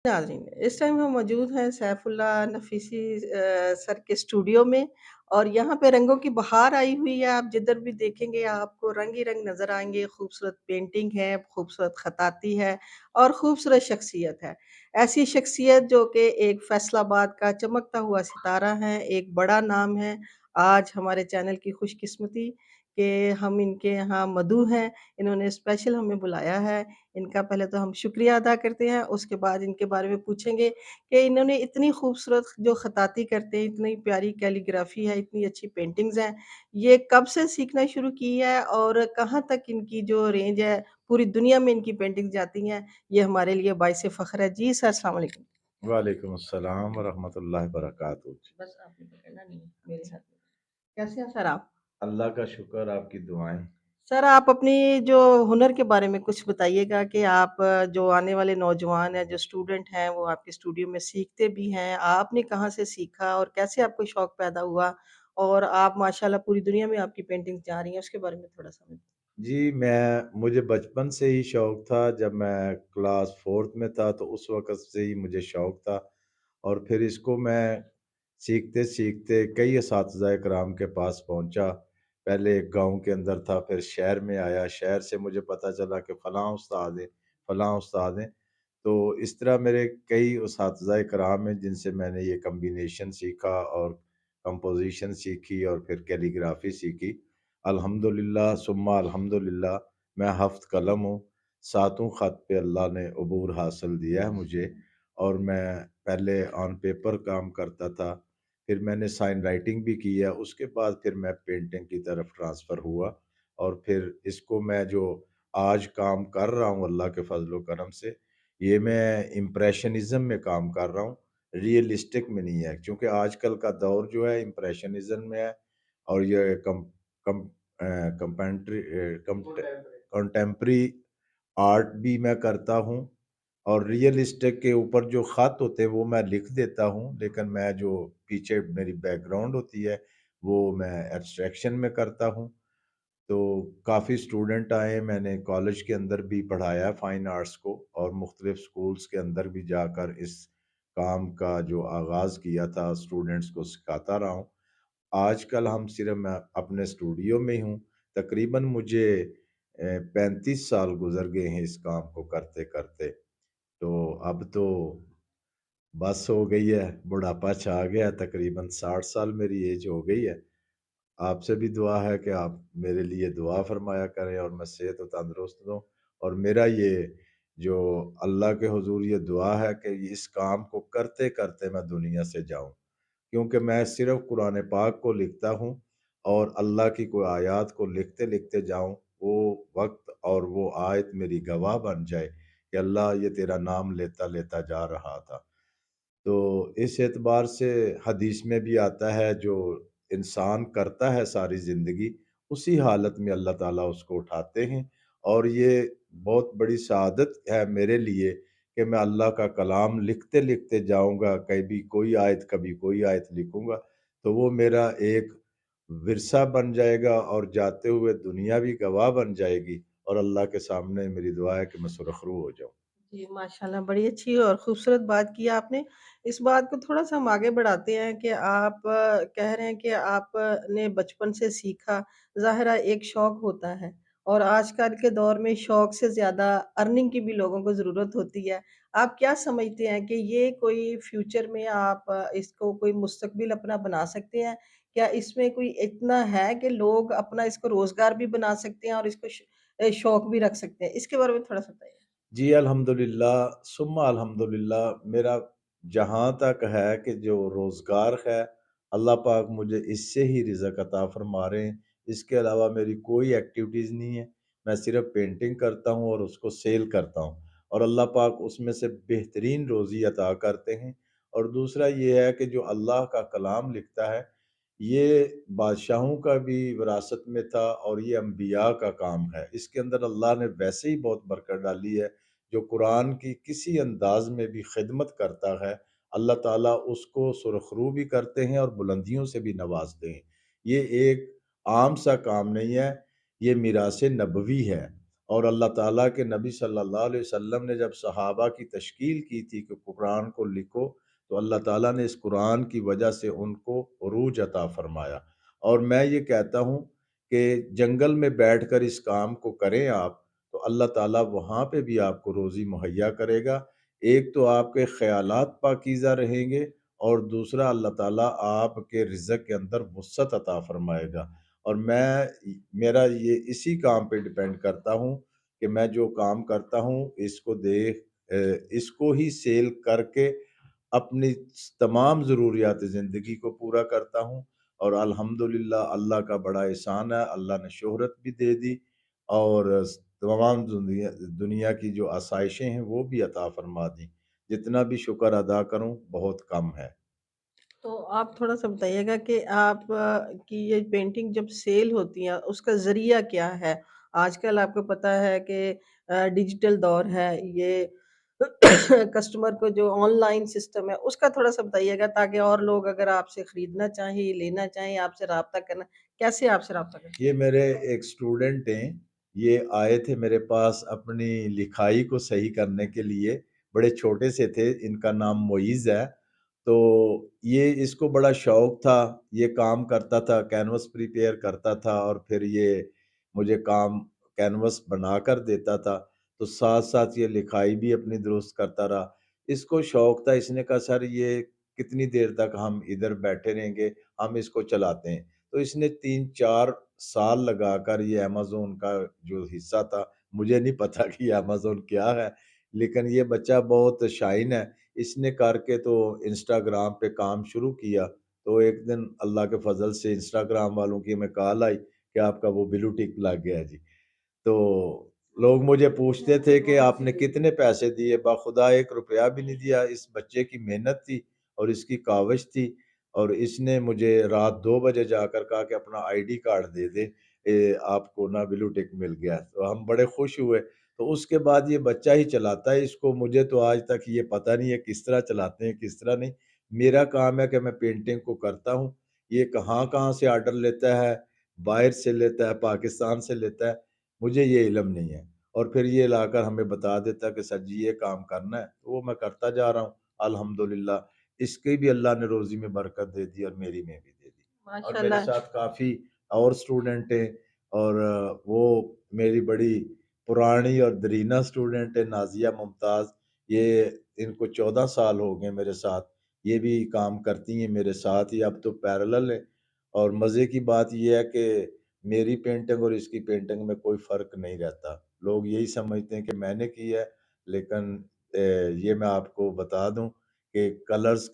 नाज़रीन, इस टाइम हम मौजूद हैं सैफुल्लाह नफीसी सर के स्टूडियो में और यहाँ पे रंगों की बहार आई हुई है। आप जिधर भी देखेंगे आपको रंग ही रंग नज़र आएँगे। खूबसूरत पेंटिंग है, खूबसूरत खताती है और खूबसूरत शख्सियत है। ऐसी शख्सियत जो कि एक फैसलाबाद का चमकता हुआ सितारा है, एक बड़ा नाम है। आज हमारे चैनल की खुशकिस्मती कि हम इनके यहाँ मदऊ हैं, इन्होंने स्पेशल हमें बुलाया है। इनका पहले तो हम शुक्रिया अदा करते हैं, उसके बाद इनके बारे में पूछेंगे कि इन्होंने इतनी खूबसूरत जो खताती करते हैं, इतनी प्यारी कैलीग्राफ़ी है, इतनी अच्छी पेंटिंग्स हैं, ये कब से सीखना शुरू की है और कहाँ तक इनकी जो रेंज है, पूरी दुनिया में इनकी पेंटिंग्स जाती हैं, ये हमारे लिए बाइस फ़ख्र है। जी सर, अस्सलाम वालेकुम। वालेकुम अस्सलाम वरहमतुल्लाहि वबरकातुहू। बस आपने पकड़ना नहीं है, मेरे हाथ में। कैसे हैं सर आप? अल्लाह का शुक्र, आपकी दुआएं। सर, आप अपनी जो हुनर के बारे में कुछ बताइएगा कि आप जो आने वाले नौजवान हैं, जो स्टूडेंट हैं, वो आपके स्टूडियो में सीखते भी हैं। आपने कहाँ से सीखा और कैसे आपको शौक पैदा हुआ? और आप माशाल्लाह पूरी दुनिया में आपकी पेंटिंग्स जा रही हैं, उसके बारे में थोड़ा-सा हमें जी, मुझे बचपन से ही शौक़ था। जब मैं क्लास 4th में था तो उस वक़्त से ही मुझे शौक़ था और फिर इसको मैं सीखते-सीखते कई असातिज़ा किराम के पास पहुँचा। पहले एक गाँव के अंदर था, फिर शहर में आया, शहर से मुझे पता चला कि फ़लाँ उस्ताद हैं, फ़लाँ उस्ताद हैं। तो इस तरह मेरे कई असातिज़ा किराम हैं जिनसे मैंने ये कॉम्बिनेशन सीखा और कंपोज़िशन सीखी और फिर कैलीग्राफ़ी सीखी। अल्हम्दुलिल्लाह सुम्मा अल्हम्दुलिल्लाह मैं हफ़्ज़ कलम हूँ। सातों ख़त पे अल्लाह ने अबूर हासिल दिया है मुझे और मैं पहले ऑन पेपर काम करता था, फिर मैंने साइन राइटिंग भी की है, उसके बाद फिर मैं पेंटिंग की तरफ ट्रांसफ़र हुआ और फिर इसको मैं जो आज काम कर रहा हूँ अल्लाह के फ़ज़्ल व करम से, ये मैं इम्प्रेशनिज़्म में काम कर रहा हूँ, रियलिस्टिक में नहीं है। क्योंकि आजकल का दौर जो है इम्प्रेशनिज़्म में है और ये कम कंपेंट्री कंटेम्परेरी आर्ट भी मैं करता हूँ और रियलिस्टिक के ऊपर जो ख़त होते हैं वो मैं लिख देता हूँ, लेकिन मैं जो पीछे मेरी बैकग्राउंड होती है, वो मैं एब्स्ट्रैक्शन में करता हूँ। तो काफ़ी स्टूडेंट आए, मैंने कॉलेज के अंदर भी पढ़ाया फ़ाइन आर्ट्स को और मुख्तलिफ़ स्कूल्स के अंदर भी जाकर इस काम का जो आगाज़ किया था, स्टूडेंट्स को सिखाता रहा हूँ। आजकल हम सिर्फ़ मैं अपने स्टूडियो में ही हूँ, तकरीबन मुझे 35 साल गुज़र गए हैं इस काम को करते-करते। तो अब तो बस हो गई है, बुढ़ापा छा गया है, तकरीबन 60 साल मेरी एज हो गई है। आपसे भी दुआ है कि आप मेरे लिए दुआ फ़रमाया करें और मैं सेहत व तंदुरुस्त रहूँ और मेरा ये जो अल्लाह के हुज़ूर ये दुआ है कि इस काम को करते-करते मैं दुनिया से जाऊँ। क्योंकि मैं सिर्फ़ कुरान पाक को लिखता हूँ और अल्लाह की कोई आयत को लिखते-लिखते जाऊँ, वो वक़्त और वो आयत मेरी गवाह बन जाए कि अल्लाह ये तेरा नाम लेता-लेता जा रहा था। तो इस एतबार से हदीस में भी आता है जो इंसान करता है सारी ज़िंदगी, उसी हालत में अल्लाह ताला उसको उठाते हैं और ये बहुत बड़ी सआदत है मेरे लिए कि मैं अल्लाह का कलाम लिखते-लिखते जाऊँगा, कभी कोई आयत लिखूँगा, तो वो मेरा एक विरसा बन जाएगा और जाते हुए दुनिया भी गवाह बन जाएगी और अल्लाह के सामने मेरी दुआ है कि मैं सुरख़रू हो जाऊँ। जी, माशाल्लाह बड़ी अच्छी और खूबसूरत बात की आपने। इस बात को थोड़ा-सा हम आगे बढ़ाते हैं कि आप कह रहे हैं कि आपने बचपन से सीखा, ज़ाहिर है एक शौक होता है और आजकल के दौर में शौक से ज़्यादा अर्निंग की भी लोगों को ज़रूरत होती है। आप क्या समझते हैं कि ये कोई फ्यूचर में आप इसको कोई मुस्तकबिल अपना बना सकते हैं? क्या इसमें कोई इतना है कि लोग अपना इसको रोज़गार भी बना सकते हैं और इसको शौक भी रख सकते हैं? इसके बारे में थोड़ा-सा बताइए। जी, अल्हम्दुलिल्लाह सुम्मा अल्हम्दुलिल्लाह मेरा जहाँ तक है कि जो रोज़गार है, अल्लाह पाक मुझे इससे ही रिज़्क अता फ़रमा रहे हैं। इसके अलावा मेरी कोई एक्टिविटीज़ नहीं है। मैं सिर्फ़ पेंटिंग करता हूँ और उसको सेल करता हूँ और अल्लाह पाक उसमें से बेहतरीन रोज़ी अता करते हैं। और दूसरा ये है कि जो अल्लाह का कलाम लिखता है, ये बादशाहों का भी विरासत में था और ये अम्बिया का काम है। इसके अंदर अल्लाह ने वैसे ही बहुत बरकत डाली है। जो कुरान की किसी अंदाज़ में भी खिदमत करता है, अल्लाह ताला उसको सुरख़रू भी करते हैं और बुलंदियों से भी नवाज़ते हैं। ये एक आम सा काम नहीं है, ये मीरास नबवी है اور اللہ تعالیٰ کے نبی صلی اللہ علیہ وسلم نے جب صحابہ کی تشکیل کی تھی کہ قرآن کو لکھو، تو اللہ تعالیٰ نے اس قرآن کی وجہ سے ان کو عروج عطا فرمایا۔ اور میں یہ کہتا ہوں کہ جنگل میں بیٹھ کر اس کام کو کریں آپ، تو اللہ تعالیٰ وہاں پہ بھی آپ کو روزی مہیا کرے گا۔ ایک تو آپ کے خیالات پاکیزہ رہیں گے، اور دوسرا اللہ تعالیٰ آپ کے رزق کے اندر وسعت عطا فرمائے گا۔ اور میرا یہ اسی کام پہ ڈیپینڈ کرتا ہوں کہ میں جو کام کرتا ہوں اس کو ہی سیل کر کے اپنی تمام ضروریات زندگی کو پورا کرتا ہوں۔ اور الحمدللہ اللہ کا بڑا احسان ہے، اللہ نے شہرت بھی دے دی، اور تمام دنیا کی جو آسائشیں ہیں وہ بھی عطا فرما دی۔ جتنا بھی شکر ادا کروں بہت کم ہے۔ تو آپ تھوڑا سا بتائیے گا کہ آپ کی یہ پینٹنگ جب سیل ہوتی ہیں اس کا ذریعہ کیا ہے؟ آج کل آپ کو پتہ ہے کہ ڈیجیٹل دور ہے، یہ کسٹمر کو جو آن لائن سسٹم ہے اس کا تھوڑا سا بتائیے گا، تاکہ اور لوگ اگر آپ سے خریدنا چاہیں، لینا چاہیں، آپ سے رابطہ کرنا، کیسے آپ سے رابطہ کریں؟ یہ میرے ایک سٹوڈنٹ ہیں، یہ آئے تھے میرے پاس اپنی لکھائی کو صحیح کرنے کے لیے، بڑے چھوٹے سے تھے، ان کا نام معیز ہے۔ تو یہ اس کو بڑا شوق تھا، یہ کام کرتا تھا، کینوس پریپیئر کرتا تھا، اور پھر یہ مجھے کام کینوس بنا کر دیتا تھا، تو ساتھ ساتھ یہ لکھائی بھی اپنی درست کرتا رہا۔ اس کو شوق تھا، اس نے کہا سر یہ کتنی دیر تک ہم ادھر بیٹھے رہیں گے، ہم اس کو چلاتے ہیں۔ تو اس نے 3-4 سال لگا کر یہ امیزون کا جو حصہ تھا، مجھے نہیں پتا کہ یہ امیزون کیا ہے، لیکن یہ بچہ بہت شائن ہے، اس نے کر کے تو انسٹاگرام پہ کام شروع کیا۔ تو ایک دن اللہ کے فضل سے انسٹاگرام والوں کی ہمیں کال آئی کہ آپ کا وہ بلو ٹک لگ گیا جی۔ تو لوگ مجھے پوچھتے تھے کہ آپ نے کتنے پیسے دیے، باخدا 1 روپیہ بھی نہیں دیا، اس بچے کی محنت تھی اور اس کی کاوش تھی، اور اس نے مجھے رات 2 بجے جا کر کہا کہ اپنا آئی ڈی کارڈ دے دے، آپ کو نا بلو ٹک مل گیا۔ تو ہم بڑے خوش ہوئے۔ تو اس کے بعد یہ بچہ ہی چلاتا ہے اس کو، مجھے تو آج تک یہ پتہ نہیں ہے کس طرح چلاتے ہیں کس طرح نہیں۔ میرا کام ہے کہ میں پینٹنگ کو کرتا ہوں، یہ کہاں کہاں سے آرڈر لیتا ہے، باہر سے لیتا ہے، پاکستان سے لیتا ہے، مجھے یہ علم نہیں ہے۔ اور پھر یہ لا کر ہمیں بتا دیتا کہ سر جی یہ کام کرنا ہے، تو وہ میں کرتا جا رہا ہوں الحمدللہ۔ اس کی بھی اللہ نے روزی میں برکت دے دی اور میری میں بھی دے دی۔ اور ماشاء میرے اللہ۔ ساتھ کافی اور سٹوڈنٹ ہیں، اور وہ میری بڑی پرانی اور درینہ سٹوڈنٹ ہے نازیہ ممتاز، یہ ان کو 14 سال ہو گئے میرے ساتھ، یہ بھی کام کرتی ہیں میرے ساتھ ہی، اب تو پیرلل ہے۔ اور مزے کی بات یہ ہے کہ میری پینٹنگ اور اس کی پینٹنگ میں کوئی فرق نہیں رہتا، لوگ یہی سمجھتے ہیں کہ میں نے کی ہے، لیکن یہ میں آپ کو بتا دوں کہ کلرز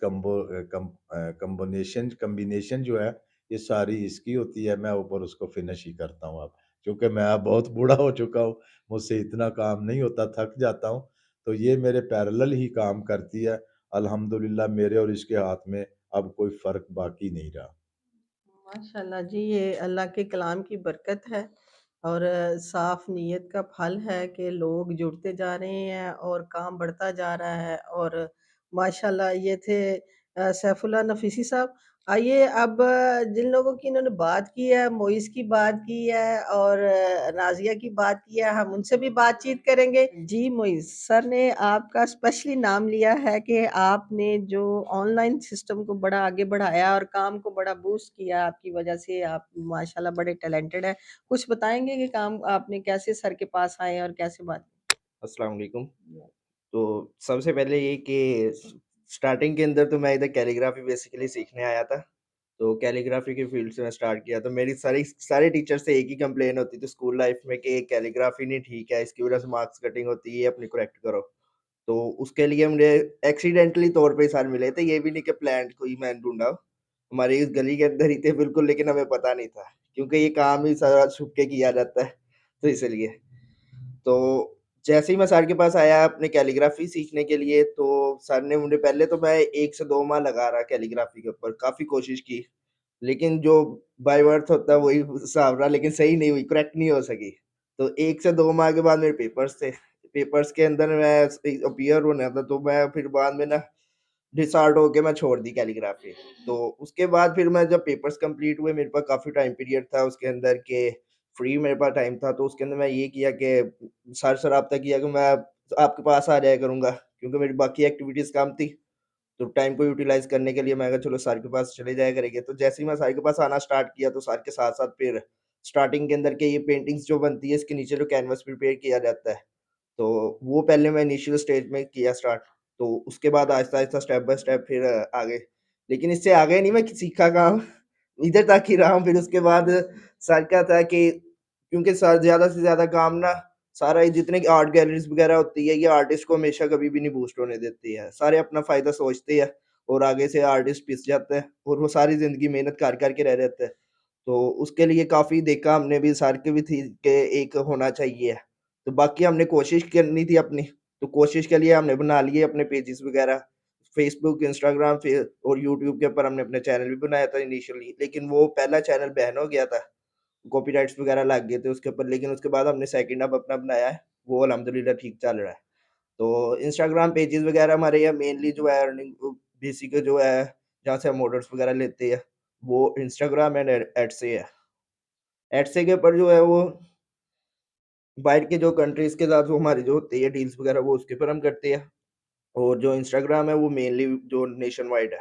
کمبینیشن جو ہے یہ ساری اس کی ہوتی ہے، میں اوپر اس کو فنش ہی کرتا ہوں۔ اب چونکہ میں اب بہت بوڑھا ہو چکا ہوں، مجھ سے اتنا کام نہیں ہوتا، تھک جاتا ہوں، تو یہ میرے پیرلل ہی کام کرتی ہے۔ الحمدللہ میرے اور اس کے ہاتھ میں اب کوئی فرق باقی نہیں رہا۔ ماشاءاللہ جی، یہ اللہ کے کلام کی برکت ہے، اور صاف نیت کا پھل ہے کہ لوگ جڑتے جا رہے ہیں اور کام بڑھتا جا رہا ہے۔ اور ماشاءاللہ یہ تھے سیف اللہ نفیسی صاحب۔ آئیے اب جن لوگوں کی انہوں نے بات کی ہے، معیز کی بات کی ہے اور نازیہ کی بات کی ہے، ہم ان سے بھی بات چیت کریں گے۔ جی معیز سر نے آپ کا اسپیشلی نام لیا ہے کہ آپ نے جو آن لائن سسٹم کو بڑا آگے بڑھایا اور کام کو بڑا بوسٹ کیا، آپ کی وجہ سے آپ ماشاءاللہ بڑے ٹیلنٹڈ ہیں۔ کچھ بتائیں گے کہ کام آپ نے کیسے سر کے پاس آئے اور کیسے بات السلام علیکم۔ تو سب سے پہلے یہ کہ سٹارٹنگ کے اندر تو میں ادھر کیلیگرافی بیسیکلی سیکھنے آیا تھا، تو کیلیگرافی کی فیلڈ سے میں سٹارٹ کیا، تو میری سارے ٹیچر سے ایک ہی کمپلین ہوتی تھی اسکول لائف میں کہ کیلیگرافی نہیں ٹھیک ہے، اس کی وجہ سے مارکس کٹنگ ہوتی ہے، اپنی کریکٹ کرو۔ تو اس کے لیے مجھے ایکسیڈنٹلی طور پہ سر ملے تھے، یہ بھی نہیں کہ پلانٹ کوئی میں ڈھونڈا، ہماری اس گلی کے اندر ہی تھے بالکل، لیکن ہمیں پتہ نہیں تھا کیونکہ یہ کام ہی سارا چھپ کے کیا جاتا ہے، تو اس لیے تو جیسے ہی میں سر کے پاس آیا اپنے کیلیگرافی سیکھنے کے لیے، تو سر نے مجھے پہلے تو میں 1 سے 2 ماہ لگا رہا کیلیگرافی کے اوپر، کافی کوشش کی، لیکن جو بائی برتھ ہوتا ہے وہی حساب رہا، لیکن صحیح نہیں ہوئی، کریکٹ نہیں ہو سکی۔ تو 1 سے 2 ماہ کے بعد میرے پیپرز تھے، پیپرز کے اندر میں اپیئر ہونا تھا، تو میں پھر بعد میں نا ڈسارٹ ہو کے میں چھوڑ دی کیلیگرافی۔ تو اس کے بعد پھر میں جب پیپرز کمپلیٹ ہوئے، میرے پاس کافی ٹائم پیریڈ تھا اس کے اندر کہ फ्री मेरे पास टाइम था, तो उसके अंदर मैं ये किया कि सर से राब्ता किया कि मैं आपके पास आ जाया करूँगा, क्योंकि मेरी बाकी एक्टिविटीज़ कम थी। तो टाइम को यूटिलाइज़ करने के लिए मैं कहा चलो सर के पास चले जाया करेंगे। तो जैसे ही मैं सर के पास आना स्टार्ट किया, तो सर के साथ-साथ फिर स्टार्टिंग के अंदर के ये पेंटिंग्स जो बनती है, इसके नीचे जो कैनवास प्रिपेयर किया जाता है, तो वो पहले मैं इनिशियल स्टेज में किया स्टार्ट। तो उसके बाद आहिस्ता-आहिस्ता स्टेप बाय स्टेप फिर आगे। लेकिन इससे आगे नहीं मैं सीखा काम, इधर तक ही रहा हूँ। फिर उसके बाद सर क्या था कि क्योंकि सर ज़्यादा से ज़्यादा काम ना सारा ये जितने आर्ट गैलरीज़ वगैरह होती है, ये आर्टिस्ट को हमेशा कभी भी नहीं बूस्ट होने देती है। सारे अपना फ़ायदा सोचते हैं और आगे से आर्टिस्ट पिस जाता है और वो सारी ज़िंदगी मेहनत कर के रह जाता है। तो उसके लिए काफ़ी देखा हमने भी, सर की भी थी कि एक होना चाहिए। तो बाकी हमने कोशिश करनी थी अपनी, तो कोशिश के लिए हमने बना लिए अपने पेजेस वगैरह, फ़ेसबुक, इंस्टाग्राम और यूट्यूब के ऊपर हमने अपना चैनल भी बनाया था इनिशियली, लेकिन वो पहला चैनल बैन हो गया था। कॉपीराइट्स वगैरह लग गए थे उसके ऊपर, लेकिन उसके बाद हमने सेकंड अब अपना बनाया है, वो अल्हम्दुलिल्लाह ठीक चल रहा है। तो इंस्टाग्राम पेजेस वगैरह हमारे यहाँ मेनली जो है अर्निंग बेसिक जो है, जहाँ से हम ऑर्डर्स वगैरह लेते हैं, वो इंस्टाग्राम एंड एडसे है। एडसे के ऊपर जो है वो बाहर के जो कंट्रीज़ के साथ वो हमारी जो होती है डील्स वगैरह, वो उसके ऊपर हम करते हैं। और जो इंस्टाग्राम है वो मेनली जो नेशन वाइड है।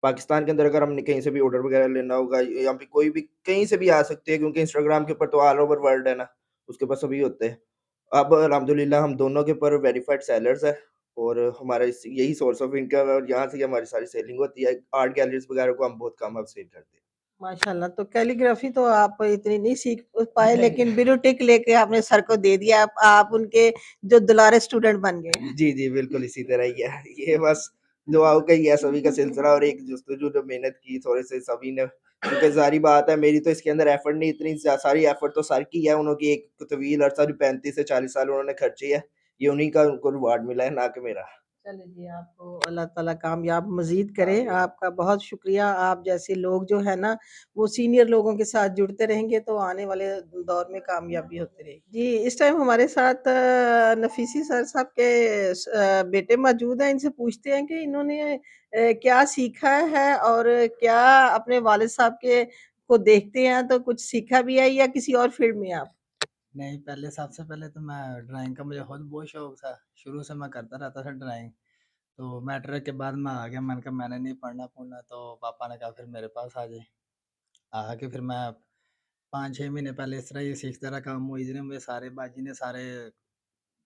पाकिस्तान के अंदर अगर हमने कहीं से भी ऑर्डर वगैरह लेना होगा या फिर कोई भी कहीं से भी आ सकती है, क्योंकि इंस्टाग्राम के ऊपर तो ऑल ओवर वर्ल्ड है ना, उसके ऊपर सभी होते हैं। अब अल्हम्दुलिल्लाह हम दोनों के ऊपर वेरिफाइड सेलर्स हैं और हमारा यही सोर्स ऑफ इनकम है और यहाँ से ही हमारी सारी सेलिंग होती है। आर्ट गैलरीज़ वगैरह को हम बहुत कम अब सेल करते माशाल्लाह, तो कैलीग्राफी तो आप इतनी नहीं सीख पाए, हैं। लेकिन ब्यूरोटिक लेके आपने सर को दे दिया, आप उनके जो दुलारे स्टूडेंट बन गए हैं। जी, जी, बिल्कुल इसी तरह ही है। ये बस दुआओं का ही है सभी का सिलसिला और एक जुस्तजू जो मेहनत की थोड़े से सभी ने, क्योंकि ज़ाहिर बात है मेरी तो इसके अंदर एफर्ट नहीं, इतनी सारी एफर्ट तो सर की है, उन्होंने एक तवील अरसा जो 35 से 40 साल उन्होंने खर्चे है, ये उन्हीं का उनको रिवार्ड मिला है, ना कि मेरा। चलिए जी, आपको अल्लाह ताला कामयाब मज़ीद करे। आमीन। आपका बहुत शुक्रिया। आप जैसे लोग जो है ना, वो सीनियर लोगों के साथ जुड़ते रहेंगे तो आने वाले दौर में कामयाबी होती रहेगी। जी, इस टाइम हमारे साथ नफीसी सर साहब के बेटे मौजूद हैं। इनसे पूछते हैं कि इन्होंने क्या सीखा है और क्या अपने वालिद साहब के को देखते हैं तो कुछ सीखा भी है या किसी और फ़ील्ड में हैं आप? नहीं, पहले सबसे पहले तो मैं ड्राइंग का मुझे खुद बहुत शौक था। शुरू से मैं करता रहता था ड्राइंग। तो मैट्रिक के बाद मैं आ गया, मैंने कहा मैंने नहीं पढ़ना-पुढ़ना, तो पापा ने कहा फिर मेरे पास आ जाए। आके फिर मैं 5-6 महीने पहले इस तरह ही सीखता रहा काम। मोइज़ ने मुझे सारे बाजी ने सारे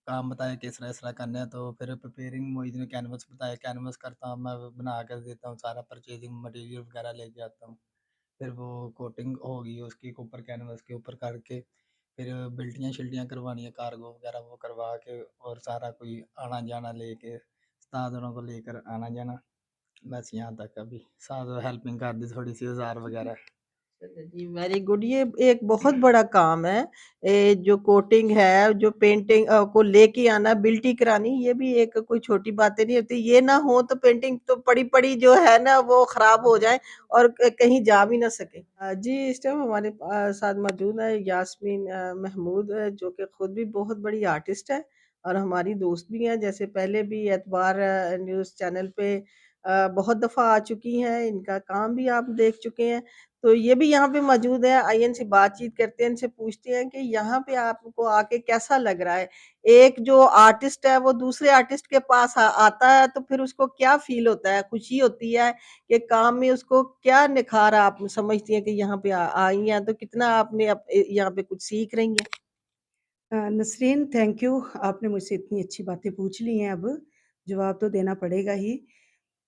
काम बताए कि इस तरह करना है, तो फिर प्रिपेयरिंग मोइज़ ने कैनवस बताया, कैनवस करता हूँ मैं, बना कर देता हूँ, सारा परचेज़िंग मटीरियल वगैरह लेके आता हूँ। फिर वो कोटिंग होगी उसके ऊपर कैनवस के ऊपर करके, फिर बिल्टियाँ-शिल्टियाँ करवानी है, कार्गो वगैरह वो करवा के और सारा कोई आना-जाना लेके, उस्तादों को लेकर आना-जाना, बस यहाँ तक अभी। साथ हेल्पिंग कर दी थोड़ी-सी औज़ार वगैरह। चलो जी, वेरी गुड। ये एक बहुत बड़ा काम है। जो कोटिंग है, जो पेंटिंग को लेके आना, बिल्टी करानी, ये भी एक कोई छोटी बातें नहीं होती। ये ना हो तो पेंटिंग तो पड़ी-पड़ी जो है ना वो खराब हो जाए और कहीं जा भी ना सके। जी, इस टाइम हमारे साथ मौजूद है यास्मीन महमूद, जो कि खुद भी बहुत बड़ी आर्टिस्ट है और हमारी दोस्त भी हैं। जैसे पहले भी एतबार न्यूज़ चैनल पे बहुत दफ़ा आ चुकी हैं, इनका काम भी आप देख चुके हैं। तो ये भी यहाँ पे मौजूद है। आइए इनसे बातचीत करते हैं, इनसे पूछते हैं कि यहाँ पे आपको आके कैसा लग रहा है? एक जो आर्टिस्ट है वो दूसरे आर्टिस्ट के पास आता है तो फिर उसको क्या फ़ील होता है? खुशी होती है कि काम में उसको क्या निखार आप समझती हैं कि यहाँ पे आई हैं तो कितना आपने यहाँ पे कुछ सीख रही हैं? Nasreen, thank you. आपने मुझसे इतनी अच्छी बातें पूछ ली हैं, अब जवाब तो देना पड़ेगा ही।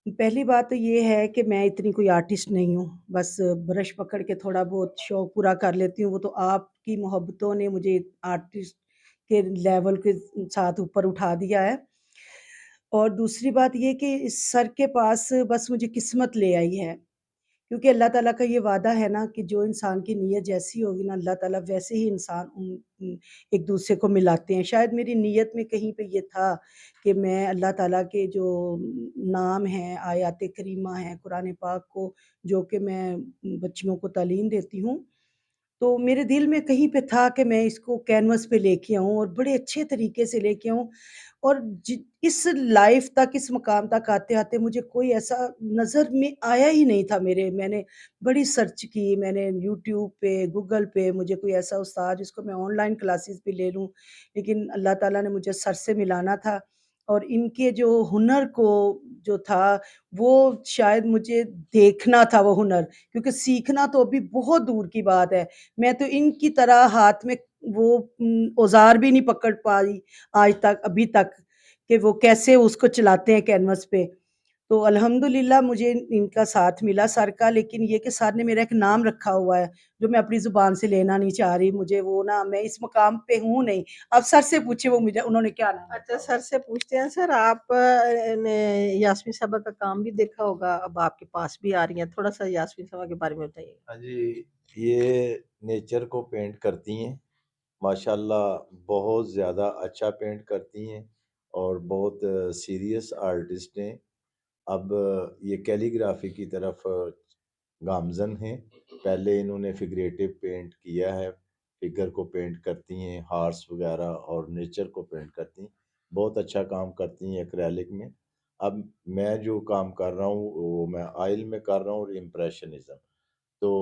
पहली बात तो ये है कि मैं इतनी कोई आर्टिस्ट नहीं हूँ, बस ब्रश पकड़ के थोड़ा बहुत शौक पूरा कर लेती हूँ। वो तो आपकी मोहब्बतों ने मुझे आर्टिस्ट के लेवल के साथ ऊपर उठा दिया है। और दूसरी बात ये कि इस सर के पास बस मुझे किस्मत ले आई है, क्योंकि अल्लाह ताला का ये वादा है ना कि जो इंसान की नीयत जैसी होगी ना, अल्लाह ताला वैसे ही इंसान एक दूसरे को मिलाते हैं। शायद मेरी नीयत में कहीं पे ये था कि मैं अल्लाह ताला के जो नाम हैं, आयात करीमा हैं, कुरान पाक को जो कि मैं बच्चियों को तालीम देती हूँ, तो मेरे दिल में कहीं पे था कि मैं इसको कैनवस पे लेके आऊँ और बड़े अच्छे तरीके से लेके आऊँ, और इस लाइफ तक, इस मुकाम तक आते-आते मुझे कोई ऐसा नज़र में आया ही नहीं था मेरे। मैंने बड़ी सर्च की, मैंने यूट्यूब पे, गूगल पे, मुझे कोई ऐसा उस्ताद जिसको मैं ऑनलाइन क्लासेस भी ले लूँ, लेकिन अल्लाह ताला ने मुझे सर से मिलाना था, और इनके जो हुनर को जो था, वो शायद मुझे देखना था वो हुनर, क्योंकि सीखना तो अभी बहुत दूर की बात है। मैं तो इनकी तरह हाथ में वो औज़ार भी नहीं पकड़ पाई आज तक, अभी तक, कि वो कैसे उसको चलाते हैं कैनवस पे। तो अल्हम्दुलिल्लाह मुझे इनका साथ मिला सर का, लेकिन ये कि सर ने मेरा एक नाम रखा हुआ है, जो मैं अपनी ज़ुबान से लेना नहीं चाह रही। मुझे वो ना, मैं इस मुकाम पे हूँ नहीं। आप सर से पूछिए वो मुझे उन्होंने क्या नाम अच्छा, रखा हुआ सर है। से पूछते हैं। सर, आप ने यास्मीन साहबा का काम भी देखा होगा, अब आपके पास भी आ रही हैं, थोड़ा-सा यास्मीन साहबा के बारे में बताइए? हाँ जी, ये नेचर को पेंट करती हैं। माशाल्लाह बहुत ज़्यादा अच्छा पेंट करती हैं और बहुत सीरियस आर्टिस्ट हैं। अब ये कैलीग्राफी की तरफ गामज़न हैं। पहले इन्होंने फिगरेटिव पेंट किया है, फिगर को पेंट करती हैं, हार्स वगैरह और नेचर को पेंट करती हैं। बहुत अच्छा काम करती हैं एक्रेलिक में। अब मैं जो काम कर रहा हूँ, वो मैं ऑयल में कर रहा हूँ और इम्प्रेशनिज़्म। तो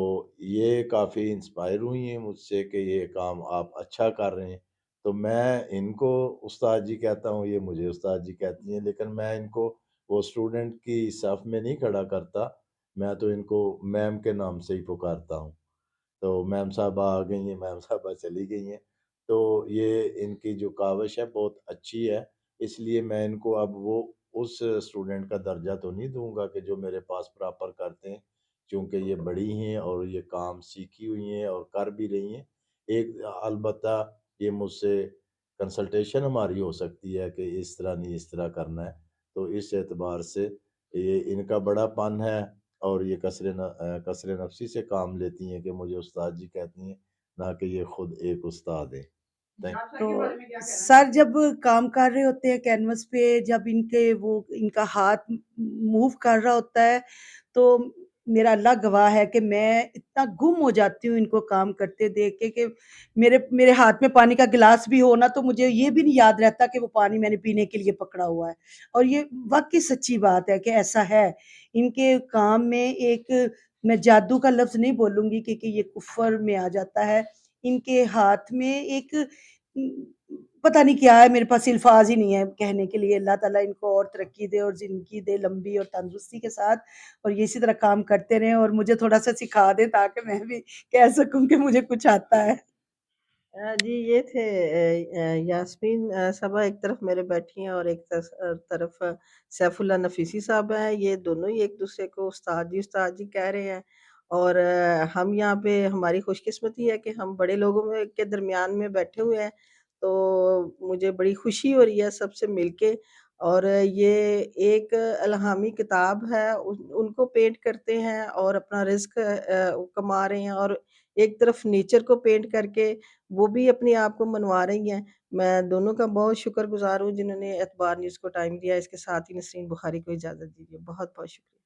ये काफ़ी इंस्पायर हुई हैं मुझसे कि ये काम आप अच्छा कर रहे हैं। तो मैं इनको उस्ताद जी कहता हूँ, ये मुझे उस्ताद जी कहती हैं, लेकिन मैं इनको वो स्टूडेंट की सफ़ में नहीं खड़ा करता, मैं तो इनको मैम के नाम से ही पुकारता हूँ। तो मैम साहबा आ गई हैं, मैम साहबा चली गई हैं। तो ये इनकी जो काविश है बहुत अच्छी है, इसलिए मैं इनको अब वो उस स्टूडेंट का दर्जा तो नहीं दूँगा कि जो मेरे पास प्रॉपर करते हैं, चूँकि ये बड़ी हैं और ये काम सीखी हुई हैं और कर भी रही हैं। एक अलबत्ता ये मुझसे कंसल्टेशन हमारी हो सकती है कि इस तरह नहीं, इस तरह करना है। तो इस एतबार से ये इनका बड़ापन है और ये कसरे नफ़्सी से काम लेती हैं कि मुझे उस्ताद जी कहती हैं, ना कि ये खुद एक उस्ताद हैं। थैंक तो सर जब काम कर रहे होते हैं कैनवस पे, जब इनका हाथ मूव कर रहा होता है, तो मेरा अल्लाह गवाह है कि मैं इतना गुम हो जाती हूँ इनको काम करते देख के, कि मेरे मेरे हाथ में पानी का गिलास भी हो ना, तो मुझे ये भी नहीं याद रहता कि वो पानी मैंने पीने के लिए पकड़ा हुआ है। और ये वाकई सच्ची बात है कि ऐसा है इनके काम में एक, मैं जादू का लफ्ज़ नहीं बोलूँगी, क्योंकि ये कुफ़र में आ जाता है। इनके हाथ में एक पता नहीं क्या है, मेरे पास अल्फ़ाज़ ही नहीं है कहने के लिए। अल्लाह ताला इनको और तरक्की दे और ज़िंदगी दे लंबी और तंदुरुस्ती के साथ, और ये इसी तरह काम करते रहें और मुझे थोड़ा-सा सिखा दें, ताकि मैं भी कह सकूँ कि मुझे कुछ आता है। जी, ये थे यास्मीन साहबा एक तरफ मेरे बैठी हैं और एक तरफ सैफुल्लाह नफीसी साहब हैं। ये दोनों ही एक-दूसरे को उस्ताद जी कह रहे हैं, और हम यहाँ पे, हमारी खुशकिस्मती है कि हम बड़े लोगों में के दरमियान में बैठे हुए हैं। तो मुझे बड़ी खुशी हो रही है सबसे मिलके, और ये एक इल्हामी किताब है, उनको पेंट करते हैं और अपना रिज़्क कमा रहे हैं, और एक तरफ नेचर को पेंट करके वो भी अपने आप को मनवा रही हैं। मैं दोनों का बहुत शुक्रगुज़ार हूँ जिन्होंने एतबार न्यूज़ को टाइम दिया। इसके साथ ही नसरीन बुखारी को इजाज़त दीजिए। बहुत-बहुत शुक्रिया।